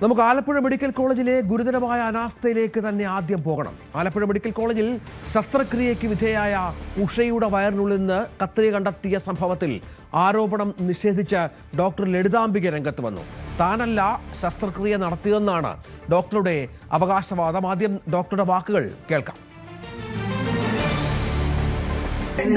നമുക്ക് ആലപ്പുഴ മെഡിക്കൽ കോളേജിലെ ഗുരുതരമായ അനാസ്ഥയിലേക്ക് തന്നെ ആദ്യം പോകണം. ആലപ്പുഴ മെഡിക്കൽ കോളേജിൽ ശസ്ത്രക്രിയയ്ക്ക് വിധേയായ ഉഷയുടെ വയറിനുള്ളിൽ നിന്ന് കത്രിക കണ്ടെത്തിയ സംഭവത്തിൽ ആരോപണം നിഷേധിച്ച് ഡോക്ടർ ലളിതാംബിക രംഗത്ത് വന്നു. താനല്ല ശസ്ത്രക്രിയ നടത്തിയതെന്നാണ് ഡോക്ടറുടെ അവകാശവാദം. ആദ്യം ഡോക്ടറുടെ വാക്കുകൾ കേൾക്കാം.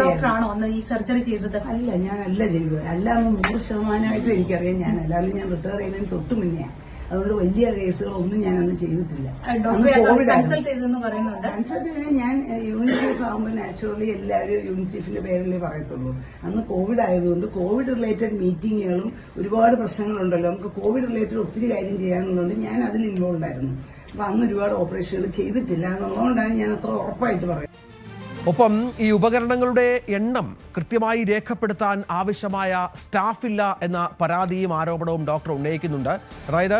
ഡോക്ടറാണോ അന്ന് ഈ സർജറി ചെയ്തത്? അല്ല, ഞാനല്ല ചെയ്തത്. അല്ലാന്ന് 100% എനിക്കറിയാം. ഞാനല്ല, ഞാൻ റിട്ടയർ ചെയ്യുന്നതിന് തൊട്ട് മുന്നെയാണ്. അതുകൊണ്ട് വലിയ കേസുകളൊന്നും ഞാനന്ന് ചെയ്തിട്ടില്ല. കൺസൾട്ട് ചെയ്ത് ഞാൻ യൂണിറ്റ് ചീഫ് ആകുമ്പോൾ നാച്ചുറലി എല്ലാവരും യൂണിറ്റ് ചീഫിന്റെ പേരല്ലേ പറയത്തുള്ളൂ. അന്ന് കോവിഡ് ആയതുകൊണ്ട് കോവിഡ് റിലേറ്റഡ് മീറ്റിങ്ങുകളും ഒരുപാട് പ്രശ്നങ്ങളുണ്ടല്ലോ. നമുക്ക് കോവിഡ് റിലേറ്റഡ് ഒത്തിരി കാര്യം ചെയ്യാനുള്ളതുകൊണ്ട് ഞാൻ അതിൽ ഇൻവോൾവ് ആയിരുന്നു. അപ്പൊ അന്ന് ഒരുപാട് ഓപ്പറേഷനുകൾ ചെയ്തിട്ടില്ല എന്നുള്ളതുകൊണ്ടാണ് ഞാൻ അത്ര ഉറപ്പായിട്ട് പറയുന്നത്. ഒപ്പം ഈ ഉപകരണങ്ങളുടെ എണ്ണം കൃത്യമായി രേഖപ്പെടുത്താൻ ആവശ്യമായ സ്റ്റാഫില്ല എന്ന പരാതിയും ആരോപണവും ഡോക്ടർ ഉന്നയിക്കുന്നുണ്ട്. അതായത്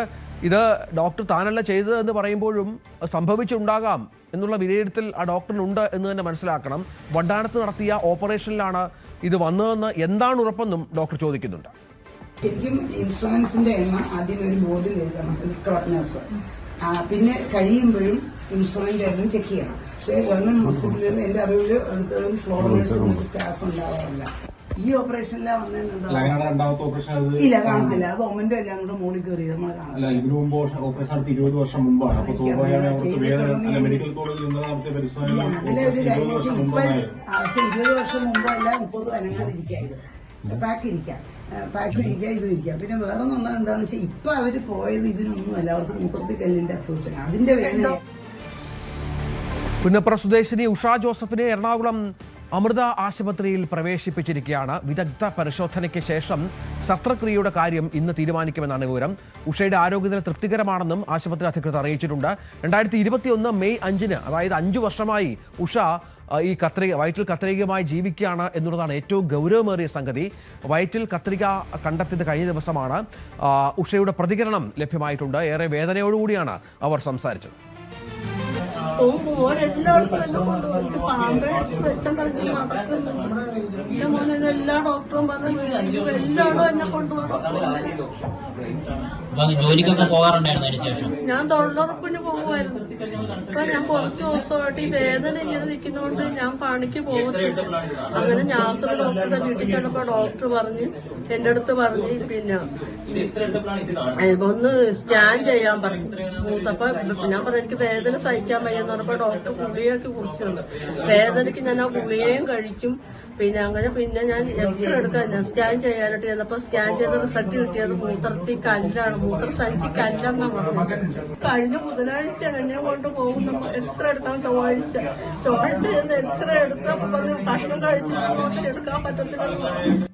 ഇത് ഡോക്ടർ താനല്ല ചെയ്തതെന്ന് പറയുമ്പോഴും സംഭവിച്ചുണ്ടാകാം എന്നുള്ള വിലയിരുത്തൽ ആ ഡോക്ടറിനുണ്ട് എന്ന് തന്നെ മനസ്സിലാക്കണം. വണ്ടാനത്ത് നടത്തിയ ഓപ്പറേഷനിലാണ് ഇത് വന്നതെന്ന് എന്താണ് ഉറപ്പെന്നും ഡോക്ടർ ചോദിക്കുന്നുണ്ട്. ശരിക്കും ഇൻസ്ട്രുമെന്റ്സിന്റെ എണ്ണം ആദ്യം ഒരു ബോർഡിൽ എഴുതണം, സ്ക്രൂട്ടനേഴ്സ്. പിന്നെ കഴിയുമ്പോഴും ഇൻസ്ട്രുമെന്റ് എണ്ണം ചെക്ക് ചെയ്യണം. പക്ഷേ ഗവൺമെന്റ് ഹോസ്പിറ്റലുകളിൽ എന്റെ അറിവിൽ അടുത്തോളം ഫ്ലോർ നഴ്സ് സ്റ്റാഫ് ഉണ്ടാവാറില്ല. ഈ ഓപ്പറേഷനിലാണ് വന്നതെന്നുണ്ടോ? ഇല്ല, കാണത്തില്ല. അത് ഒമന്റെ എല്ലാം കൂടെ മോളിൽ കയറി നമ്മൾ കാണാം. ഇതിനു മുമ്പ് ഓപ്പറേഷൻ നടത്തി 20 വർഷം മുമ്പാണ്. അപ്പൊ മെഡിക്കൽ കോളേജിൽ അതിലൊരു കാര്യം വെച്ചാൽ ഇപ്പൊ പക്ഷെ 20 വർഷം മുമ്പല്ല 30 അനങ്ങാതിരിക്കായത്. പാക്ക് ഇരിക്കാം, ഇതും ഇരിക്കാം. പിന്നെ വേറെ ഒന്നും എന്താണെന്ന് വെച്ചാൽ ഇപ്പൊ അവര് പോയത് ഇതിനൊന്നുമല്ല, അവർക്ക് മൂത്രത്തിൽ കല്ലിന്റെ അസുഖത്തിന് അതിന്റെ വേദന. പുന്നപ്ര സ്വദേശിനി ഉഷ ജോസഫിനെ എറണാകുളം അമൃത ആശുപത്രിയിൽ പ്രവേശിപ്പിച്ചിരിക്കുകയാണ്. വിദഗ്ധ പരിശോധനയ്ക്ക് ശേഷം ശസ്ത്രക്രിയയുടെ കാര്യം ഇന്ന് തീരുമാനിക്കുമെന്നാണ് വിവരം. ഉഷയുടെ ആരോഗ്യനില തൃപ്തികരമാണെന്നും ആശുപത്രി അധികൃതർ അറിയിച്ചിട്ടുണ്ട്. 2021 മെയ് 5-ന്, അതായത് 5 വർഷമായി ഉഷ ഈ വയറ്റിൽ കത്രികയുമായി ജീവിക്കുകയാണ് എന്നുള്ളതാണ് ഏറ്റവും ഗൗരവമേറിയ സംഗതി. വയറ്റിൽ കത്രിക കണ്ടെത്തിയത് കഴിഞ്ഞ ദിവസമാണ്. ഉഷയുടെ പ്രതികരണം ലഭ്യമായിട്ടുണ്ട്. ഏറെ വേദനയോടുകൂടിയാണ് അവർ സംസാരിച്ചത്. എല്ലായിടത്തും എന്നെ കൊണ്ടുപോയിട്ട് പാമ്പേഴ്സ് വെച്ചിട്ടുണ്ടെങ്കിൽ നടക്കുന്നു. എന്റെ മോനെ എല്ലാ ഡോക്ടറും പറഞ്ഞു എല്ലായിടും എന്നെ കൊണ്ടുപോകും. ജോലിക്കൊക്കെ പോകാറുണ്ടായിരുന്നു അതിന് ശേഷം? ഞാൻ തൊഴിലുറപ്പിന് പോകുമായിരുന്നു. ഇപ്പൊ ഞാൻ കുറച്ച് ദിവസമായിട്ട് ഈ വേദന ഇങ്ങനെ നിൽക്കുന്നതുകൊണ്ട് ഞാൻ പണിക്ക് പോകുന്നില്ല. അങ്ങനെ നാസർ ഡോക്ടറുടെ വീട്ടിൽ ചെന്നപ്പോ ഡോക്ടർ പറഞ്ഞ് എന്റെ അടുത്ത് പറഞ്ഞ് പിന്നെ ഒന്ന് സ്കാൻ ചെയ്യാൻ പറഞ്ഞു. മൂത്തപ്പോ ഞാൻ പറഞ്ഞു എനിക്ക് വേദന സഹിക്കാൻ വയ്യെന്ന് പറഞ്ഞപ്പോ ഡോക്ടർ ഗുളികയൊക്കെ കുറിച്ച് തന്നു. വേദനയ്ക്ക് ഞാൻ ആ ഗുളികയും കഴിക്കും. പിന്നെ ഞാൻ എക്സ്റേ എടുക്കാൻ ഞാൻ സ്കാൻ ചെയ്യാനായിട്ട് ചെന്നപ്പോ സ്കാൻ ചെയ്ത റിസൾട്ട് കിട്ടിയത് മൂത്രത്തിൽ കല്ലാണ്, മൂത്രസഞ്ചി കല്ലെന്നാ പറഞ്ഞത്. കഴിഞ്ഞ ബുധനാഴ്ചയാണ് എന്നെ കൊണ്ട് പോകുന്ന എക്സ്റേ എടുക്കാൻ. ചൊവ്വാഴ്ച ചെന്ന് എക്സ്റേ എടുത്തപ്പോ പറഞ്ഞു ഭക്ഷണം കഴിച്ചിട്ട് എടുക്കാൻ പറ്റത്തില്ല.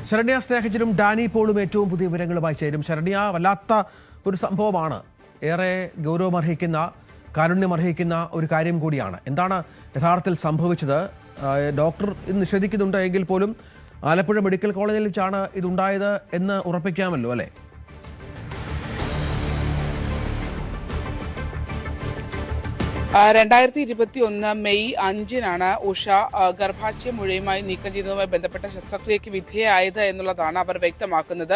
ശരണ്യ സ്നേഹിച്ചനും ഡാനി പോളും ഏറ്റവും പുതിയ വിവരങ്ങളുമായി ചേരും. ശരണ്യ, വല്ലാത്ത ഒരു സംഭവമാണ്. ഏറെ ഗൗരവമർഹിക്കുന്ന, കാരുണ്യമർഹിക്കുന്ന ഒരു കാര്യം കൂടിയാണ്. എന്താണ് യഥാർത്ഥത്തിൽ സംഭവിച്ചത്? ഡോക്ടർ ഇത് നിഷേധിക്കുന്നുണ്ട് എങ്കിൽ പോലും ആലപ്പുഴ മെഡിക്കൽ കോളേജിൽ വെച്ചാണ് ഇതുണ്ടായത് എന്ന് ഉറപ്പിക്കാമല്ലോ, അല്ലേ? 2021 മെയ് 5-നാണ് ഉഷ ഗർഭാശയ മുഴയുമായി നീക്കം ചെയ്തതുമായി ബന്ധപ്പെട്ട ശസ്ത്രക്രിയയ്ക്ക് വിധേയായത് എന്നുള്ളതാണ് അവർ വ്യക്തമാക്കുന്നത്.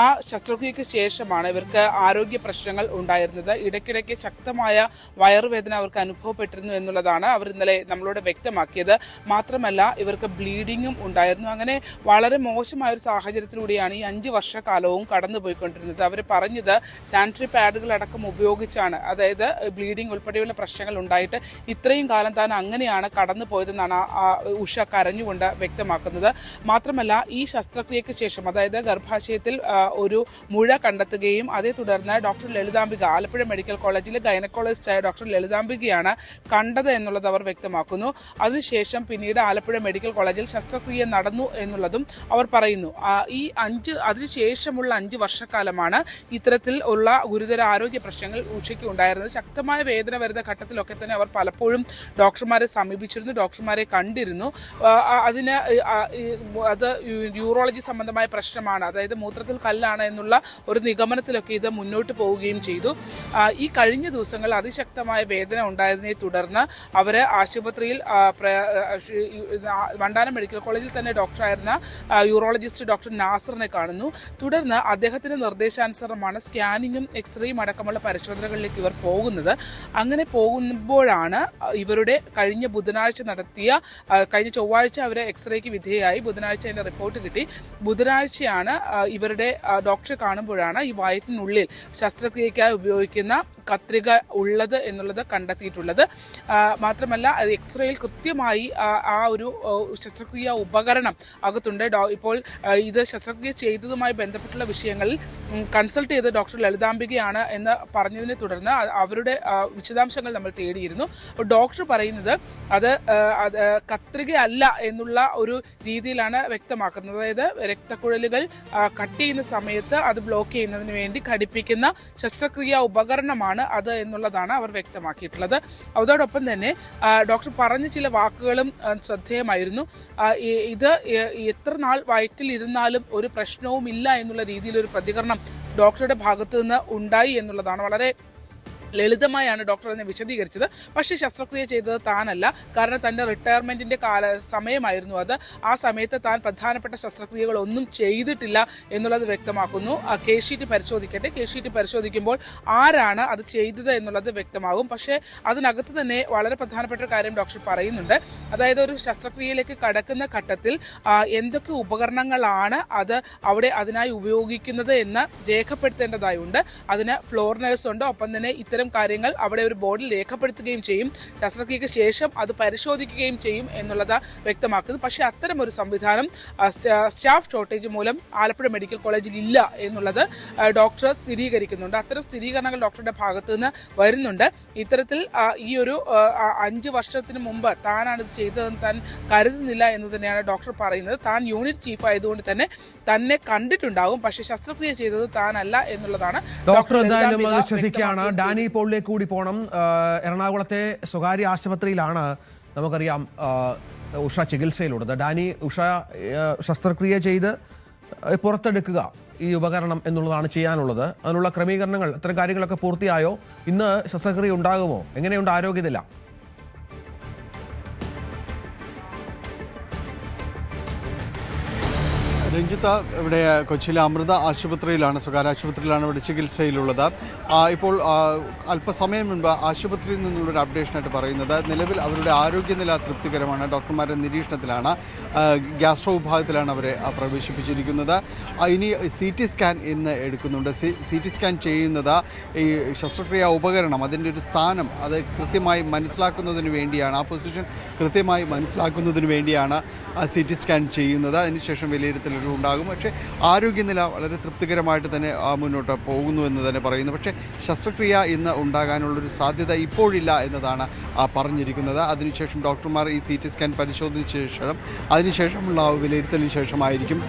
ആ ശസ്ത്രക്രിയയ്ക്ക് ശേഷമാണ് ഇവർക്ക് ആരോഗ്യ പ്രശ്നങ്ങൾ ഉണ്ടായിരുന്നത്. ഇടയ്ക്കിടയ്ക്ക് ശക്തമായ വയറുവേദന അവർക്ക് അനുഭവപ്പെട്ടിരുന്നു എന്നുള്ളതാണ് അവർ ഇന്നലെ നമ്മളോട് വ്യക്തമാക്കിയത്. മാത്രമല്ല ഇവർക്ക് ബ്ലീഡിങ്ങും ഉണ്ടായിരുന്നു. അങ്ങനെ വളരെ മോശമായ ഒരു സാഹചര്യത്തിലൂടെയാണ് ഈ 5 വർഷക്കാലവും കടന്നുപോയിക്കൊണ്ടിരുന്നത്. അവർ പറഞ്ഞത് സാനിറ്ററി പാഡുകളടക്കം ഉപയോഗിച്ചാണ്, അതായത് ബ്ലീഡിംഗ് ഉൾപ്പെടെയുള്ള പ്രശ്നങ്ങൾ ഉണ്ടായിട്ട് ഇത്രയും കാലം താൻ അങ്ങനെയാണ് കടന്നു പോയതെന്നാണ് ഉഷ കരഞ്ഞുകൊണ്ട് വ്യക്തമാക്കുന്നത്. മാത്രമല്ല ഈ ശസ്ത്രക്രിയയ്ക്ക് ശേഷം, അതായത് ഗർഭാശയത്തിൽ ഒരു മുഴ കണ്ടെത്തുകയും അതേ തുടർന്ന് ഡോക്ടർ ലളിതാംബിക, ആലപ്പുഴ മെഡിക്കൽ കോളേജിലെ ഗൈനക്കോളജിസ്റ്റായ ഡോക്ടർ ലളിതാംബികയാണ് കണ്ടത് എന്നുള്ളത് അവർ വ്യക്തമാക്കുന്നു. അതിനുശേഷം പിന്നീട് ആലപ്പുഴ മെഡിക്കൽ കോളേജിൽ ശസ്ത്രക്രിയ നടന്നു എന്നുള്ളതും അവർ പറയുന്നു. അതിനുശേഷമുള്ള 5 വർഷക്കാലമാണ് ഇത്തരത്തിൽ ഉള്ള ഗുരുതര ആരോഗ്യ പ്രശ്നങ്ങൾ ഉഷയ്ക്ക് ഉണ്ടായിരുന്നത്. ശക്തമായ വേദന വരുന്ന ഘട്ടത്തിൽ സാഹചര്യങ്ങളിലൊക്കെ തന്നെ അവർ പലപ്പോഴും ഡോക്ടർമാരെ സമീപിച്ചിരുന്നു, ഡോക്ടർമാരെ കണ്ടിരുന്നു. അതിന് അത് യൂറോളജി സംബന്ധമായ പ്രശ്നമാണ്, അതായത് മൂത്രത്തിൽ കല്ലാണ് എന്നുള്ള ഒരു നിഗമനത്തിലൊക്കെ ഇത് മുന്നോട്ട് പോവുകയും ചെയ്തു. ഈ കഴിഞ്ഞ ദിവസങ്ങളിൽ അതിശക്തമായ വേദന ഉണ്ടായതിനെ തുടർന്ന് അവർ ആശുപത്രിയിൽ വണ്ടാനം മെഡിക്കൽ കോളേജിൽ തന്നെ ഡോക്ടറായിരുന്ന യൂറോളജിസ്റ്റ് ഡോക്ടർ നാസറിനെ കാണുന്നു. തുടർന്ന് അദ്ദേഹത്തിന്റെ നിർദ്ദേശാനുസരണമാണ് സ്കാനിങ്ങും എക്സ്റേയും അടക്കമുള്ള പരിശോധനകളിലേക്ക് ഇവർ പോകുന്നത്. അങ്ങനെ പോകുമ്പോഴാണ് ഇവരുടെ കഴിഞ്ഞ ബുധനാഴ്ച കഴിഞ്ഞ ചൊവ്വാഴ്ച അവർ എക്സ്റേക്ക് വിധേയമായി. ബുധനാഴ്ച അതിന്റെ റിപ്പോർട്ട് കിട്ടി. ബുധനാഴ്ചയാണ് ഇവരുടെ ഡോക്ടറെ കാണുമ്പോഴാണ് ഈ വയറ്റിനുള്ളിൽ ശസ്ത്രക്രിയയ്ക്കായി ഉപയോഗിക്കുന്ന കത്രിക ഉള്ളത് എന്നുള്ളത് കണ്ടെത്തിയിട്ടുള്ളത്. മാത്രമല്ല എക്സ്റേയിൽ കൃത്യമായി ആ ഒരു ശസ്ത്രക്രിയ ഉപകരണം അകത്തുണ്ട്. ഇപ്പോൾ ഇത് ശസ്ത്രക്രിയ ചെയ്തതുമായി ബന്ധപ്പെട്ടുള്ള വിഷയങ്ങളിൽ കൺസൾട്ട് ചെയ്ത ഡോക്ടർ ലളിതാംബികയാണ് എന്ന് പറഞ്ഞതിനെ തുടർന്ന് അവരുടെ വിശദാംശങ്ങൾ നമ്മൾ തേടിയിരുന്നു. ഡോക്ടർ പറയുന്നത് അത് കത്രികയല്ല എന്നുള്ള ഒരു രീതിയിലാണ് വ്യക്തമാക്കുന്നത്. അതായത് രക്തക്കുഴലുകൾ കട്ട് ചെയ്യുന്ന സമയത്ത് അത് ബ്ലോക്ക് ചെയ്യുന്നതിന് വേണ്ടി ഘടിപ്പിക്കുന്ന ശസ്ത്രക്രിയ ഉപകരണമാണ് അത് എന്നുള്ളതാണ് അവർ വ്യക്തമാക്കിയിട്ടുള്ളത്. അതോടൊപ്പം തന്നെ ഡോക്ടർ പറഞ്ഞ ചില വാക്കുകളും ശ്രദ്ധേയമായിരുന്നു. ഇത് എത്ര നാൾ വയറ്റിൽ ഇരുന്നാലും ഒരു പ്രശ്നവുമില്ല എന്നുള്ള രീതിയിലൊരു പ്രതികരണം ഡോക്ടറുടെ ഭാഗത്തു നിന്ന് ഉണ്ടായി എന്നുള്ളതാണ്. വളരെ ലളിതമായാണ് ഡോക്ടർ അതിനെ വിശദീകരിച്ചത്. പക്ഷേ ശസ്ത്രക്രിയ ചെയ്തത് താനല്ല, കാരണം തൻ്റെ റിട്ടയർമെൻറ്റിൻ്റെ സമയമായിരുന്നു അത്. ആ സമയത്ത് താൻ പ്രധാനപ്പെട്ട ശസ്ത്രക്രിയകളൊന്നും ചെയ്തിട്ടില്ല എന്നുള്ളത് വ്യക്തമാക്കുന്നു. കേസ് ഷീറ്റ് പരിശോധിക്കട്ടെ, കേസ് ഷീറ്റ് പരിശോധിക്കുമ്പോൾ ആരാണ് അത് ചെയ്തത് എന്നുള്ളത് വ്യക്തമാകും. പക്ഷേ അതിനകത്ത് തന്നെ വളരെ പ്രധാനപ്പെട്ട കാര്യം ഡോക്ടർ പറയുന്നുണ്ട്. അതായത് ഒരു ശസ്ത്രക്രിയയിലേക്ക് കടക്കുന്ന ഘട്ടത്തിൽ എന്തൊക്കെ ഉപകരണങ്ങളാണ് അത് അവിടെ അതിനായി ഉപയോഗിക്കുന്നത് എന്ന് രേഖപ്പെടുത്തേണ്ടതായുണ്ട്. അതിന് ഫ്ലോർ നഴ്സ് ഉണ്ട്. ഒപ്പം തന്നെ ഇത്തരം കാര്യങ്ങൾ അവിടെ ഒരു ബോർഡിൽ രേഖപ്പെടുത്തുകയും ചെയ്യും. ശസ്ത്രക്രിയയ്ക്ക് ശേഷം അത് പരിശോധിക്കുകയും ചെയ്യും എന്നുള്ളത് വ്യക്തമാക്കുന്നു. പക്ഷേ അത്തരം ഒരു സംവിധാനം സ്റ്റാഫ് ഷോർട്ടേജ് മൂലം ആലപ്പുഴ മെഡിക്കൽ കോളേജിൽ ഇല്ല എന്നുള്ളത് ഡോക്ടർ സ്ഥിരീകരിക്കുന്നുണ്ട്. അത്തരം സ്ഥിരീകരണങ്ങൾ ഡോക്ടറുടെ ഭാഗത്തു നിന്ന് വരുന്നുണ്ട്. ഇത്തരത്തിൽ ഈ ഒരു 5 വർഷത്തിന് മുമ്പ് താനാണ് ഇത് ചെയ്തതെന്ന് താൻ കരുതുന്നില്ല എന്ന് തന്നെയാണ് ഡോക്ടർ പറയുന്നത്. താൻ യൂണിറ്റ് ചീഫ് ആയതുകൊണ്ട് തന്നെ കണ്ടിട്ടുണ്ടാകും, പക്ഷേ ശസ്ത്രക്രിയ ചെയ്തത് താനല്ല എന്നുള്ളതാണ് ഡോക്ടർ. എന്തായാലും ശ്രദ്ധിക്കുകയാണ്. ഡാനി പോളിലേക്ക് കൂടി പോകണം. എറണാകുളത്തെ സ്വകാര്യ ആശുപത്രിയിലാണ് നമുക്കറിയാം ഉഷ ചികിത്സയിലുള്ളത്. ഡാനി, ഉഷ ശസ്ത്രക്രിയ ചെയ്ത് പുറത്തെടുക്കുക ഈ ഉപകരണം എന്നുള്ളതാണ് ചെയ്യാനുള്ളത്. അതിനുള്ള ക്രമീകരണങ്ങൾ, ഇത്തരം കാര്യങ്ങളൊക്കെ പൂർത്തിയായോ? ഇന്ന് ശസ്ത്രക്രിയ ഉണ്ടാകുമോ? എങ്ങനെയുണ്ട് ആരോഗ്യനില? രഞ്ജിത്ത്, ഇവിടെ കൊച്ചിയിലെ അമൃത ആശുപത്രിയിലാണ്, സ്വകാര്യ ആശുപത്രിയിലാണ് ഇവിടെ ചികിത്സയിലുള്ളത്. ഇപ്പോൾ അല്പസമയം മുൻപ് ആശുപത്രിയിൽ നിന്നുള്ളൊരു അപ്ഡേഷനായിട്ട് പറയുന്നത് നിലവിൽ അവരുടെ ആരോഗ്യനില തൃപ്തികരമാണ്. ഡോക്ടർമാരുടെ നിരീക്ഷണത്തിലാണ്. ഗ്യാസ്ട്രോ വിഭാഗത്തിലാണ് അവരെ പ്രവേശിപ്പിച്ചിരിക്കുന്നത്. ഇനി CT സ്കാൻ ഇന്ന് എടുക്കുന്നുണ്ട്. CT സ്കാൻ ചെയ്യുന്നത് ഈ ശസ്ത്രക്രിയ ഉപകരണം, അതിൻ്റെ ഒരു സ്ഥാനം അത് കൃത്യമായി മനസ്സിലാക്കുന്നതിന് വേണ്ടിയാണ്, ആ പൊസിഷൻ കൃത്യമായി മനസ്സിലാക്കുന്നതിന് വേണ്ടിയാണ് CT സ്കാൻ ചെയ്യുന്നത്. അതിനുശേഷം വിലയിരുത്തൽ ഉണ്ടാകും. പക്ഷേ ആരോഗ്യനില വളരെ തൃപ്തികരമായിട്ട് തന്നെ മുന്നോട്ട് പോകുന്നു എന്ന് തന്നെ പറയുന്നു. പക്ഷേ ശസ്ത്രക്രിയ ഇന്ന് ഉണ്ടാകാനുള്ളൊരു സാധ്യത ഇപ്പോഴില്ല എന്നതാണ് പറഞ്ഞിരിക്കുന്നത്. അതിനുശേഷം ഡോക്ടർമാർ ഈ CT സ്കാൻ പരിശോധനയ്ക്ക് ശേഷം അതിനുശേഷമുള്ള വിലയിരുത്തലിന് ശേഷമായിരിക്കും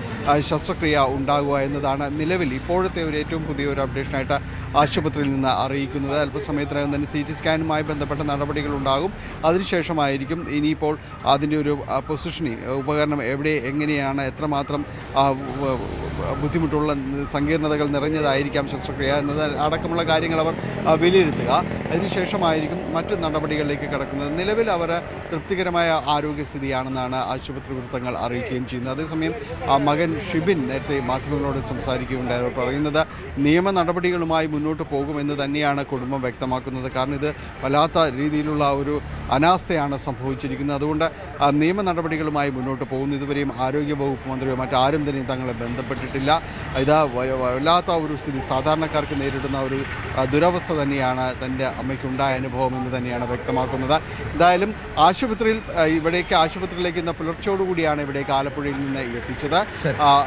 ശസ്ത്രക്രിയ ഉണ്ടാകുക എന്നതാണ് നിലവിൽ ഇപ്പോഴത്തെ ഒരു ഏറ്റവും പുതിയ ഒരു അപ്ഡേഷനായിട്ട് ആശുപത്രിയിൽ നിന്ന് അറിയിക്കുന്നത്. അല്പസമയത്തിനകം തന്നെ CT സ്കാനുമായി ബന്ധപ്പെട്ട നടപടികൾ ഉണ്ടാകും. അതിനുശേഷമായിരിക്കും ഇനിയിപ്പോൾ അതിൻ്റെ ഒരു പൊസിഷനിങ്, ഉപകരണം എവിടെ, എങ്ങനെയാണ്, എത്രമാത്രം ബുദ്ധിമുട്ടുള്ള സങ്കീർണതകൾ നിറഞ്ഞതായിരിക്കാം ശസ്ത്രക്രിയ എന്നത് അടക്കമുള്ള കാര്യങ്ങൾ അവർ വിലയിരുത്തുക. അതിനുശേഷമായിരിക്കും മറ്റു നടപടികളിലേക്ക് കടക്കുന്നത്. നിലവിൽ അവർ തൃപ്തികരമായ ആരോഗ്യസ്ഥിതിയാണെന്നാണ് ആശുപത്രി വൃത്തങ്ങൾ അറിയിക്കുകയും ചെയ്യുന്നത്. അതേസമയം മകൻ ഷിബിൻ നേരത്തെ മാധ്യമങ്ങളോട് സംസാരിക്കുകയുണ്ടായി. പറയുന്നത് നിയമ നടപടികളുമായി മുന്നോട്ട് പോകുമെന്ന് തന്നെയാണ് കുടുംബം വ്യക്തമാക്കുന്നത്. കാരണം ഇത് വല്ലാത്ത രീതിയിലുള്ള ഒരു അനാസ്ഥയാണ് സംഭവിച്ചിരിക്കുന്നത്. അതുകൊണ്ട് നിയമ നടപടികളുമായി മുന്നോട്ട് പോകുന്നു. ഇതുവരെയും ആരോഗ്യ വകുപ്പ് മന്ത്രിയോ മറ്റാരും തന്നെ തങ്ങളെ ബന്ധപ്പെട്ടിട്ടില്ല. ഇത് വല്ലാത്ത ഒരു സ്ഥിതി, സാധാരണക്കാർക്ക് നേരിടുന്ന ഒരു ദുരവസ്ഥ തന്നെയാണ് തൻ്റെ അമ്മയ്ക്കുണ്ടായ അനുഭവം എന്ന് തന്നെയാണ് വ്യക്തമാക്കുന്നത്. എന്തായാലും ആശുപത്രിയിലേക്ക് ഇന്ന് പുലർച്ചയോടുകൂടിയാണ് ഇവിടേക്ക് ആലപ്പുഴയിൽ നിന്ന് എത്തിച്ചത്.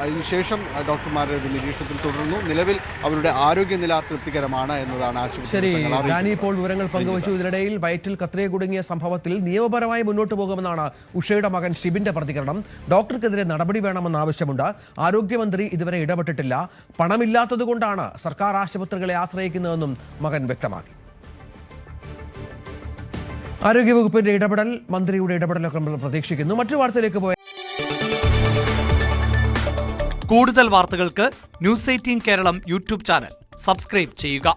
അതിനുശേഷം ഡോക്ടർമാരുടെ നിരീക്ഷണത്തിൽ തുടർന്നു. നിലവിൽ അവരുടെ ആരോഗ്യനില തൃപ്തികരമാണ് എന്നതാണ് ആശുപത്രി. ഡാനി ഇപ്പോൾ വിവരങ്ങൾ പങ്കുവച്ചു. ഇതിനിടയിൽ വയറ്റിൽ കത്രിക കുടുങ്ങിയ സംഭവത്തിൽ നിയമപരമായി മുന്നോട്ട് പോകുമെന്നാണ് ഉഷയുടെ മകൻ ഷിബിന്റെ പ്രതികരണം. ഡോക്ടർക്കെതിരെ നടപടി വേണമെന്ന ആവശ്യമുണ്ട്. ആരോഗ്യമന്ത്രി ഇതുവരെ ഇടപെട്ടിട്ടില്ല. പണമില്ലാത്തതുകൊണ്ടാണ് സർക്കാർ ആശുപത്രികളെ ആശ്രയിക്കുന്നതെന്നും മകൻ വ്യക്തമാക്കി. ആരോഗ്യവകുപ്പിന്റെ ഇടപെടൽ, മന്ത്രിയുടെ ഇടപെടലൊക്കെ നമ്മൾ പ്രതീക്ഷിക്കുന്നു. മറ്റു വാർത്തയിലേക്ക് പോയ കൂടുതൽ വാർത്തകൾക്ക് News 18 Keralam YouTube channel subscribe ചെയ്യുക.